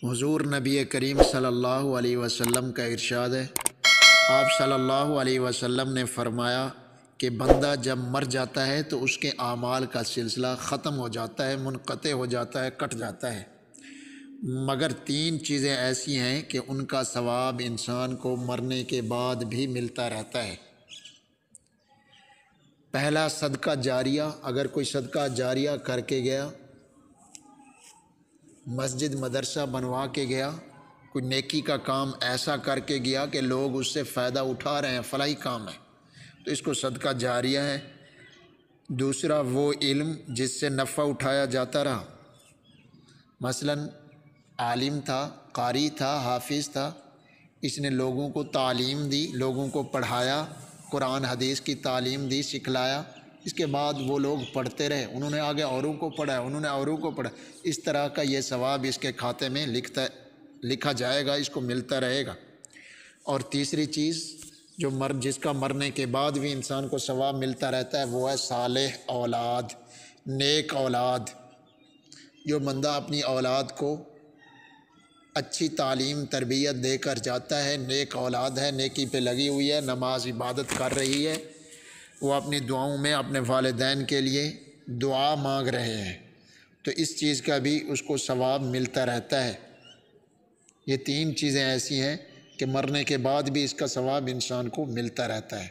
حضور نبی کریم صلی اللہ علیہ وسلم کا ارشاد ہے، آپ صلی اللہ علیہ وسلم نے فرمایا کہ بندہ جب مر جاتا ہے تو اس کے اعمال کا سلسلہ ختم ہو جاتا ہے، منقطع ہو جاتا ہے، کٹ جاتا ہے، مگر 3 چیزیں ایسی ہیں کہ ان کا ثواب انسان کو مرنے کے بعد بھی ملتا رہتا ہے۔ پہلا صدقہ جاریہ، اگر کوئی صدقہ جاریہ کر کے گیا، مسجد مدرسہ بنوا کے گیا، کوئی نیکی کا کام ایسا کر کے گیا کہ لوگ اس سے فائدہ اٹھا رہے ہیں، فلاحی کام ہے، تو اس کو صدقہ جاریہ ہے۔ دوسرا وہ علم جس سے نفع اٹھایا جاتا رہا، مثلا عالم تھا، قاری تھا، حافظ تھا، اس نے لوگوں کو تعلیم دی، لوگوں کو پڑھایا، قرآن حدیث کی تعلیم دی، سکھلایا، اس کے بعد وہ لوگ پڑھتے رہے، انہوں نے آگے اوروں کو پڑھایا، انہوں نے اوروں کو پڑھا، اس طرح کا یہ ثواب اس کے کھاتے میں لکھا جائے گا، اس کو ملتا رہے گا۔ اور تیسری چیز جو جس کا مرنے کے بعد بھی انسان کو ثواب ملتا رہتا ہے، وہ ہے صالح اولاد، نیک اولاد۔ جو بندہ اپنی اولاد کو اچھی تعلیم تربیت دے کر جاتا ہے، نیک اولاد ہے، نیکی پہ لگی ہوئی ہے، نماز عبادت کر رہی ہے، وہ اپنی دعاؤں میں اپنے والدین کے لیے دعا مانگ رہے ہیں، تو اس چیز کا بھی اس کو ثواب ملتا رہتا ہے۔ یہ 3 چیزیں ایسی ہیں کہ مرنے کے بعد بھی اس کا ثواب انسان کو ملتا رہتا ہے۔